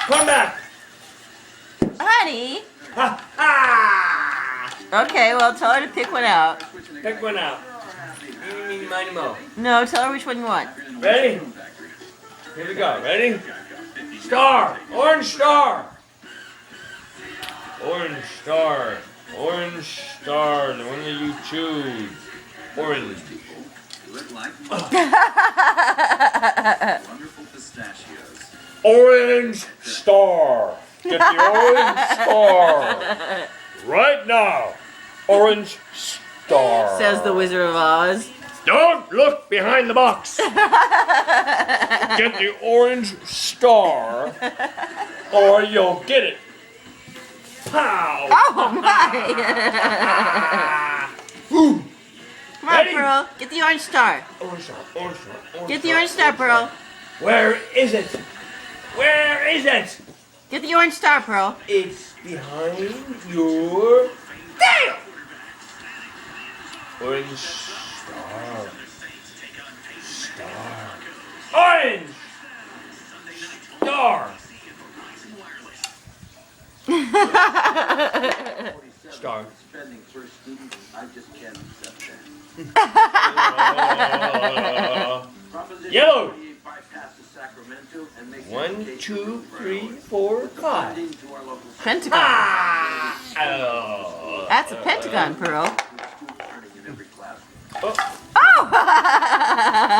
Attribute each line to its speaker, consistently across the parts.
Speaker 1: Come back.
Speaker 2: Honey.
Speaker 1: Ha ha!
Speaker 2: Okay, well, tell her to pick one out.
Speaker 1: Pick one out. Eeny, miny, mo.
Speaker 2: No, tell her which one you want.
Speaker 1: Ready? Here we go. Ready? Star. Orange star. Orange star. Orange star. The one that you choose. Orange.
Speaker 3: Wonderful pistachios.
Speaker 1: Orange star. Get the orange star. Right now. Orange star.
Speaker 2: Says the Wizard of Oz.
Speaker 1: Don't look behind the box. Get the orange star, or you'll get it. Pow!
Speaker 2: Oh my!
Speaker 1: Ooh.
Speaker 2: Come on,
Speaker 1: Ready?
Speaker 2: Pearl. Get the orange star.
Speaker 1: Orange star, orange star, orange
Speaker 2: Get the orange star, Pearl.
Speaker 1: Where is it? Where is it?
Speaker 2: Get the orange star, Pearl.
Speaker 1: It's behind your tail. Orange star. Star. Orange star. Star.
Speaker 3: Spending for a student, I just can't accept that.
Speaker 1: Yellow.
Speaker 3: Bypass the Sacramento and make
Speaker 1: 1, 2, 3, 4, 5.
Speaker 2: Pentagon.
Speaker 1: Ah! Oh.
Speaker 2: That's a pentagon, Pearl.
Speaker 1: Oh.
Speaker 2: Oh!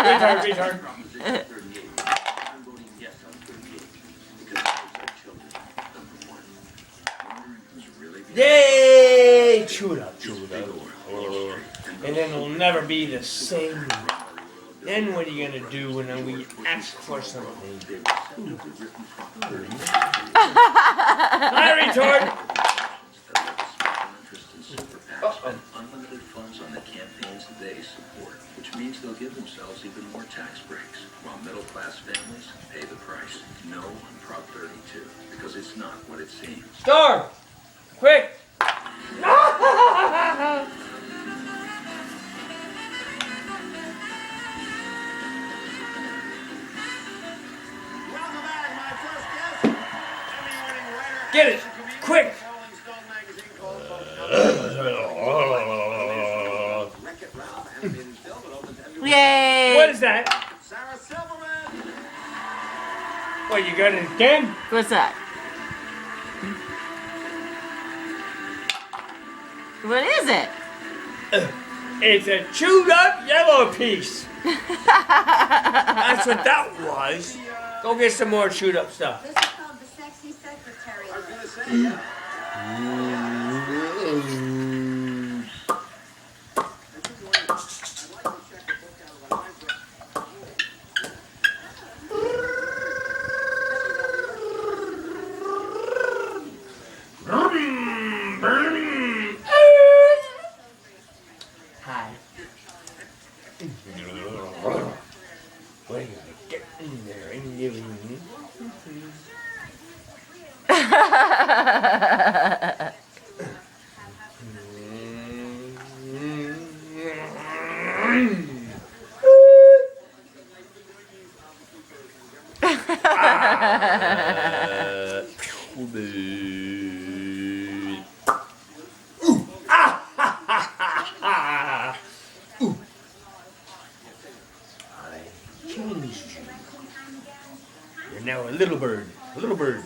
Speaker 1: Retard, retard. Yay! Chew it up, chew it up. Oh. And then it'll never be the same. Then what are you gonna do when we ask for something? Hi, retard! Uh-oh.
Speaker 3: Unlimited funds on the campaigns they support, which means they'll give themselves even more tax breaks, while middle-class families pay the price. No on Prop 32, because it's not what it seems.
Speaker 1: Star! Quick! Get it! Quick!
Speaker 2: Yay!
Speaker 1: What is that? What, you got it again?
Speaker 2: What's that? What is it?
Speaker 1: It's a chewed up yellow piece. That's what that was. Go get some more chewed up stuff.
Speaker 4: This is called the sexy secretary.
Speaker 3: I was gonna say, yeah.
Speaker 1: Hi. What are you gonna get in there and give me? You're now a little bird. A little bird.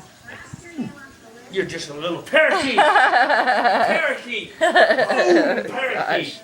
Speaker 1: You're just a little parakeet. Parakeet. Oh, parakeet.